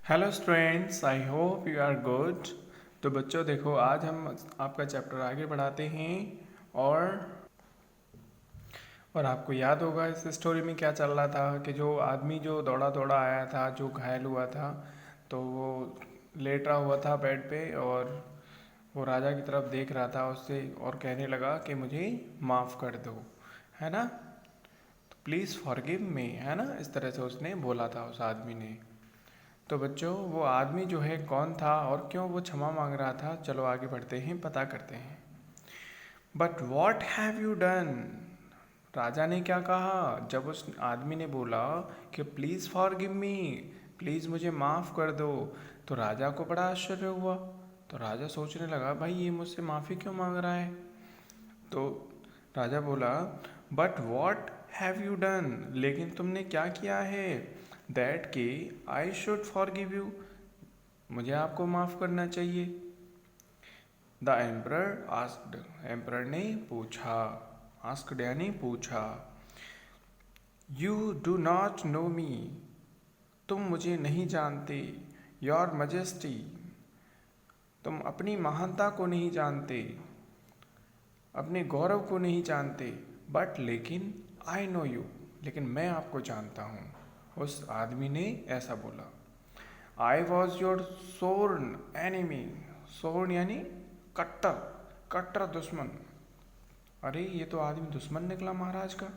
Hello students, I hope you are good. तो बच्चों देखो, आज हम आपका चैप्टर आगे बढ़ाते हैं। और और आपको याद होगा इस स्टोरी में क्या चल रहा था कि जो आदमी जो दौड़ा दौड़ा आया था, जो घायल हुआ था, तो वो लेट रहा हुआ था बेड पे और वो राजा की तरफ देख रहा था उससे और कहने लगा कि मुझे माफ़ कर दो, है ना। तो प्लीज़ फॉरगिव मी, है ना, इस तरह से उसने बोला था उस आदमी ने। तो बच्चों, वो आदमी जो है कौन था और क्यों वो क्षमा मांग रहा था, चलो आगे बढ़ते हैं, पता करते हैं। But what have you done, राजा ने क्या कहा जब उस आदमी ने बोला कि प्लीज़ फॉरगिव मी, प्लीज़ मुझे माफ़ कर दो। तो राजा को बड़ा आश्चर्य हुआ। तो राजा सोचने लगा, भाई ये मुझसे माफ़ी क्यों मांग रहा है। तो राजा बोला, but what have you done, लेकिन तुमने क्या किया है, दैट कि आई शुड फॉरगिव यू, मुझे आपको माफ़ करना चाहिए। द एम्परर आस्क्ड, एम्परर ने पूछा, आस्क्ड यानी पूछा। यू डू नॉट नो मी, तुम मुझे नहीं जानते। योर मजेस्टी, तुम अपनी महानता को नहीं जानते, अपने गौरव को नहीं जानते। बट लेकिन आई नो यू, लेकिन मैं आपको जानता हूँ। उस आदमी ने ऐसा बोला। I was your sworn enemy, sworn यानी कट्टर, कट्टर दुश्मन। अरे ये तो आदमी दुश्मन निकला महाराज का।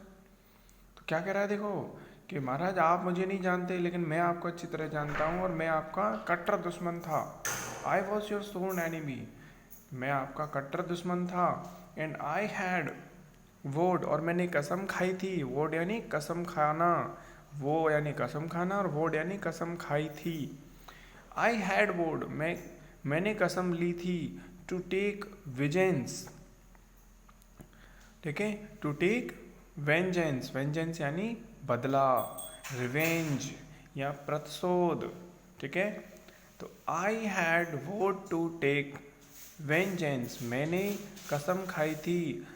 तो क्या कह रहा है देखो, कि महाराज आप मुझे नहीं जानते लेकिन मैं आपको अच्छी तरह जानता हूँ और मैं आपका कट्टर दुश्मन था। I was your sworn enemy, मैं आपका कट्टर दुश्मन था। एंड आई हैड वोड, और मैंने कसम खाई थी। वोड यानी कसम खाना, वो यानी कसम खाना और वोड यानी कसम खाई थी। आई हैड वोड, मैंने कसम ली थी। टू टेक विजेंस, ठीक है, टू टेक वेंजेंस, वेंजेंस यानी बदला, रिवेंज या प्रतिशोध, ठीक है। तो आई हैड वोड टू टेक वेंजेंस, मैंने कसम खाई थी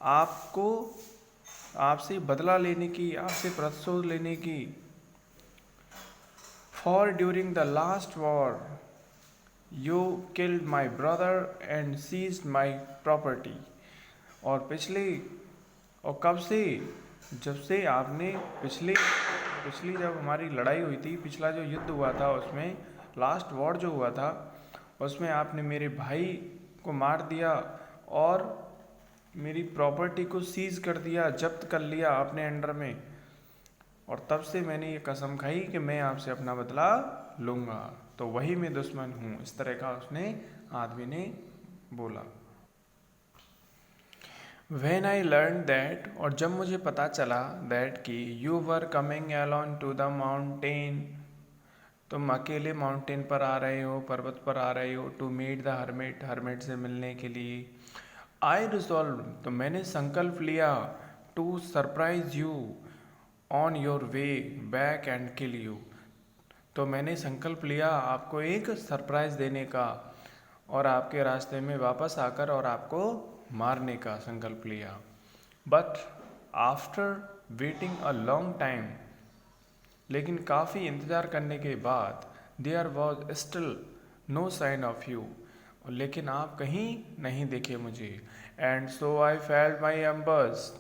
आपको, आपसे बदला लेने की, आपसे प्रतिशोध लेने की। For during the last war you killed my brother and seized my property, और पिछले, और कब से, जब से आपने पिछले पिछली जब हमारी लड़ाई हुई थी, पिछला जो युद्ध हुआ था उसमें, लास्ट वॉर जो हुआ था उसमें आपने मेरे भाई को मार दिया और मेरी प्रॉपर्टी को सीज कर दिया, जब्त कर लिया अपने अंडर में। और तब से मैंने ये कसम खाई कि मैं आपसे अपना बदला लूँगा, तो वही मैं दुश्मन हूँ, इस तरह का उसने आदमी ने बोला। When I learned that, और जब मुझे पता चला that कि you were coming alone to the mountain, तुम अकेले माउंटेन पर आ रहे हो, पर्वत पर आ रहे हो, to meet the hermit, hermit से मिलने के लिए। आई रिजॉल्व, तो मैंने संकल्प लिया, to surprise you on your way back and kill you, तो मैंने संकल्प लिया आपको एक सरप्राइज देने का और आपके रास्ते में वापस आकर और आपको मारने का संकल्प लिया। But after waiting a long time, लेकिन काफ़ी इंतज़ार करने के बाद, there was still no sign of you, लेकिन आप कहीं नहीं देखे मुझे। And so I felt my embers,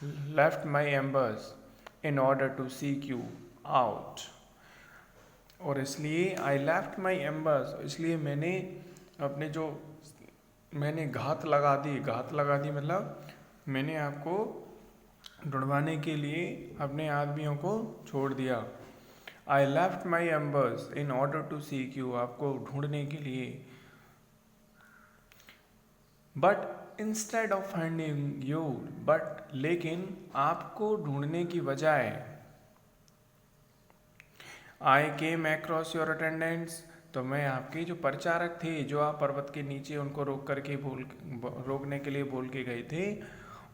left my embers in order to seek you out, और इसलिए आई लेफ्ट माई एम्बर्स, इसलिए मैंने अपने जो, मैंने घात लगा दी, घात लगा दी मतलब मैंने आपको ढूंढवाने के लिए अपने आदमियों को छोड़ दिया। I left my embers in order to seek you, आपको ढूंढने के लिए। But instead of finding you, but लेकिन आपको ढूंढने की बजाय, I came across your attendants, तो मैं आपके जो परिचारक थे, जो आप पर्वत के नीचे उनको रोकने के लिए बोल के गए थे,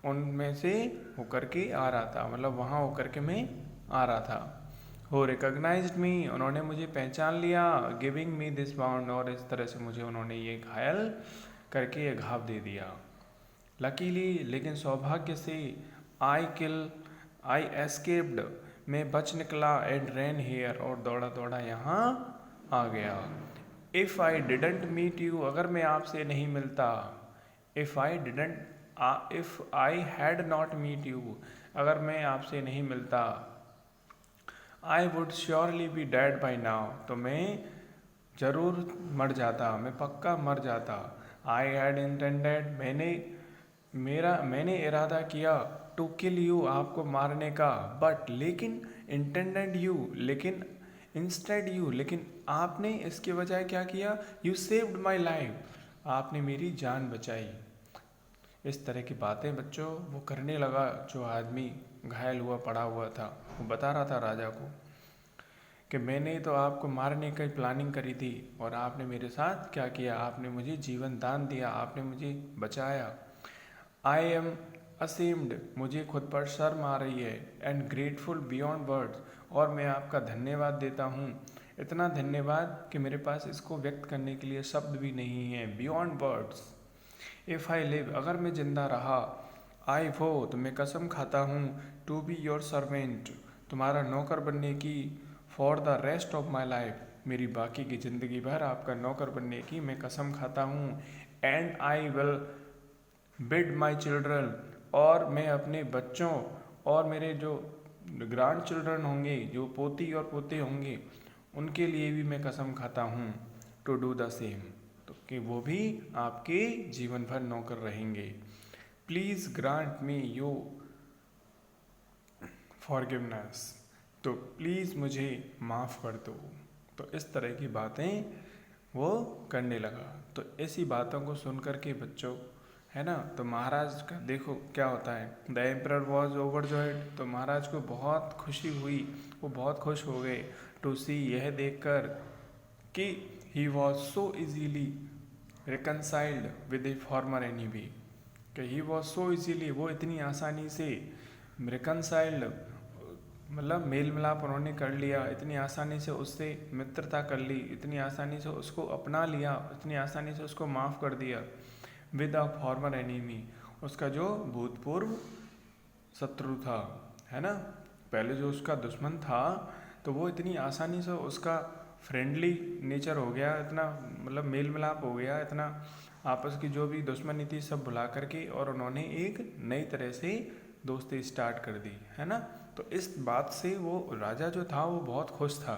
उनमें से होकर के आ रहा था, मतलब वहाँ होकर के मैं आ रहा था। हो रिकॉग्नाइज्ड मी, उन्होंने मुझे पहचान लिया। गिविंग मी दिस बाउंड, और इस तरह से मुझे उन्होंने ये घायल करके ये घाव दे दिया। लकीली, लेकिन सौभाग्य से, आई एस्केप्ड, मैं बच निकला एंड रैन हेयर, और दौड़ा दौड़ा यहाँ आ गया। If I didn't meet you, अगर मैं आपसे नहीं मिलता। If I had not meet you, अगर मैं आपसे नहीं मिलता। I would surely be dead by now, तो मैं जरूर मर जाता, मैं पक्का मर जाता। आई हैड इंटेंडेड, मैंने इरादा किया, टू किल यू, आपको मारने का। बट लेकिन, इंटेंडेड यू, लेकिन इंस्टेड यू, लेकिन आपने इसके बजाय क्या किया, यू सेव्ड माई लाइफ, आपने मेरी जान बचाई। इस तरह की बातें बच्चों वो करने लगा जो आदमी घायल हुआ पड़ा हुआ था। वो बता रहा था राजा को कि मैंने तो आपको मारने की प्लानिंग करी थी और आपने मेरे साथ क्या किया, आपने मुझे जीवन दान दिया, आपने मुझे बचाया। आई एम असेम्ड, मुझे खुद पर शर्म आ रही है। एंड ग्रेटफुल बियॉन्ड वर्ड्स, और मैं आपका धन्यवाद देता हूँ, इतना धन्यवाद कि मेरे पास इसको व्यक्त करने के लिए शब्द भी नहीं है। Beyond words. If I live, अगर मैं जिंदा रहा। आई वो, तो मैं कसम खाता हूँ, टू बी योर सर्वेंट, तुम्हारा नौकर बनने की। For the rest of my life, मेरी बाकी की ज़िंदगी भर आपका नौकर बनने की मैं कसम खाता हूँ। And I will bid my children, और मैं अपने बच्चों और मेरे जो ग्रैंड चिल्ड्रन होंगे, जो पोती और पोते होंगे, उनके लिए भी मैं कसम खाता हूँ, टू डू द सेम, तो कि वो भी आपके जीवन भर नौकर रहेंगे। Please grant me you forgiveness, तो प्लीज़ मुझे माफ़ कर दो। तो इस तरह की बातें वो करने लगा। तो ऐसी बातों को सुन कर के बच्चों, है ना, तो महाराज का देखो क्या होता है। द एम्परर वॉज ओवरजॉयड, तो महाराज को बहुत खुशी हुई, वो बहुत खुश हो गए टू सी, यह देखकर कि he was so easily reconciled with A farmer enemy, कि ही वॉज सो इजीली, वो इतनी आसानी से रिकनसाइल्ड, मतलब मेल मिलाप उन्होंने कर लिया, इतनी आसानी से उससे मित्रता कर ली, इतनी आसानी से उसको अपना लिया, इतनी आसानी से उसको माफ़ कर दिया। विद अ फॉर्मर एनिमी, उसका जो भूतपूर्व शत्रु था, है ना, पहले जो उसका दुश्मन था, तो वो इतनी आसानी से उसका फ्रेंडली नेचर हो गया, इतना मतलब मेल मिलाप हो गया, इतना आपस की जो भी दुश्मनी थी सब भुला करके, और उन्होंने एक नई तरह से दोस्ती स्टार्ट कर दी, है ना। तो इस बात से वो राजा जो था वो बहुत खुश था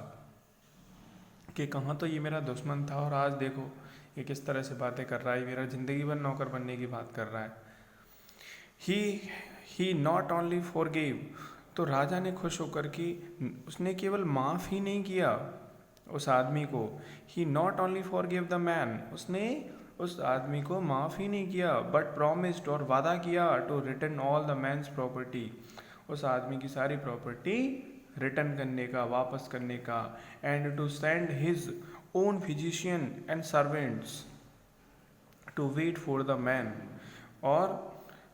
कि कहाँ तो ये मेरा दुश्मन था और आज देखो ये किस तरह से बातें कर रहा है, मेरा ज़िंदगी भर नौकर बनने की बात कर रहा है। ही नॉट ओनली फॉरगिव, तो राजा ने खुश होकर कि उसने केवल माफ़ ही नहीं किया उस आदमी को। He not only forgive the man, उसने उस आदमी को माफ़ ही नहीं किया, बट प्रॉमिस्ड, और वादा किया, to return all the man's property, उस आदमी की सारी प्रॉपर्टी रिटर्न करने का, वापस करने का। And to send his own physician and servants to wait for the man, और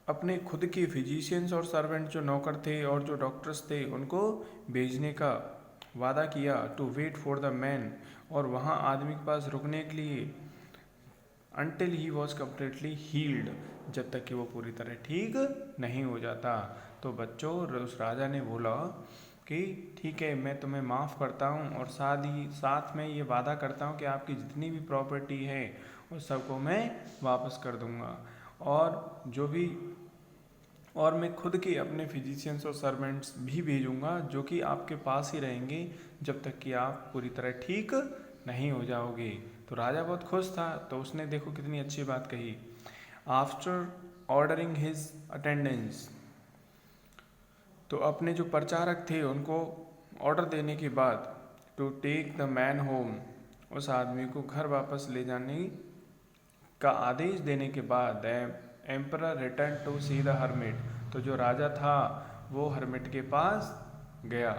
अपने खुद के फिजिशियंस और सर्वेंट जो नौकर थे और जो डॉक्टर्स थे उनको भेजने का वादा किया, to wait for the man, और वहाँ आदमी के पास रुकने के लिए, until he was completely healed, जब तक कि वो पूरी तरह ठीक नहीं हो जाता। तो बच्चों, उस राजा ने बोला कि ठीक है, मैं तुम्हें माफ़ करता हूँ, और साथ में ये वादा करता हूँ कि आपकी जितनी भी प्रॉपर्टी है उस सबको मैं वापस कर दूँगा, और जो भी, और मैं खुद के अपने फिजिशियंस और सर्वेंट्स भी भेजूँगा जो कि आपके पास ही रहेंगे जब तक कि आप पूरी तरह ठीक नहीं हो जाओगे। तो राजा बहुत खुश था, तो उसने देखो कितनी अच्छी बात कही। आफ्टर ऑर्डरिंग हिज अटेंडेंस, तो अपने जो प्रचारक थे उनको ऑर्डर देने के बाद, to take the man home, उस आदमी को घर वापस ले जाने का आदेश देने के बाद, emperor return to see the hermit, तो जो राजा था वो हर्मिट के पास गया,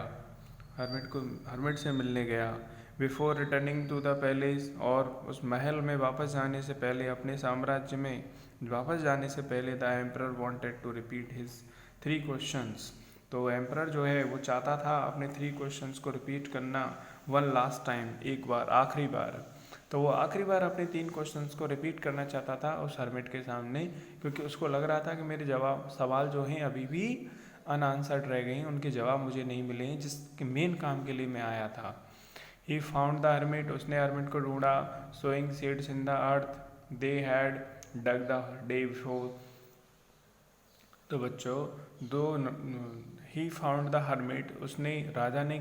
हर्मिट से मिलने गया। Before returning to the palace, और उस महल में वापस जाने से पहले, अपने साम्राज्य में वापस जाने से पहले, the emperor wanted to repeat his 3 questions, तो एम्परर जो है वो चाहता था अपने 3 क्वेश्चंस को रिपीट करना, वन लास्ट टाइम, एक बार, आखिरी बार। तो वो आखिरी बार अपने 3 क्वेश्चंस को रिपीट करना चाहता था उस हर्मिट के सामने, क्योंकि उसको लग रहा था कि मेरे सवाल जो हैं अभी भी अनआंसर्ड रह गई, उनके जवाब मुझे नहीं मिले जिसके मेन काम के लिए मैं आया था। ही फाउंड द हर्मिट, उसने हर्मिट को ढूंढा। Sowing seeds in the earth they had dug the day before. तो बच्चों दो ही फाउंड द हर्मिट, उसने राजा ने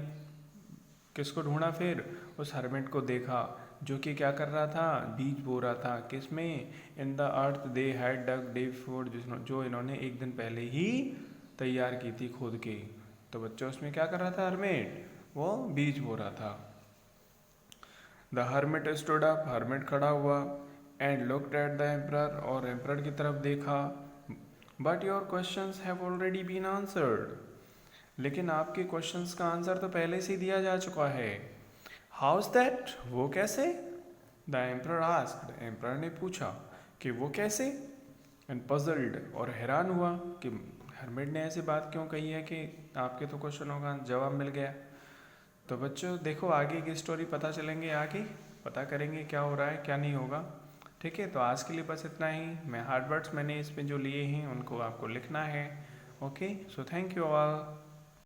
किसको ढूंढा फिर? उस हर्मिट को देखा जो कि क्या कर रहा था? बीज बो रहा था। किसमें? In the earth they had dug day before, जो इन्होंने एक दिन पहले ही तैयार की थी खोद के। तो बच्चों उसमें क्या कर रहा था हर्मिट? वो बीज बो रहा था। The hermit stood up, hermit खड़ा हुआ। And looked at the emperor, और एम्परर की तरफ देखा। But your questions have already been answered, लेकिन आपके क्वेश्चंस का आंसर तो पहले से ही दिया जा चुका है। हाउस दैट, वो कैसे? द एम्परर आस्क्ड, एम्परर ने पूछा कि वो कैसे? एंड पजल्ड, और हैरान हुआ कि हर्मिट ने ऐसी बात क्यों कही है कि आपके तो क्वेश्चनों का जवाब मिल गया। तो बच्चों देखो आगे की स्टोरी पता चलेंगे, आगे पता करेंगे क्या हो रहा है क्या नहीं होगा। ठीक है, तो आज के लिए बस इतना ही। मैं हार्ड वर्ड्स मैंने इसमें जो लिए हैं उनको आपको लिखना है। Okay, so thank you all.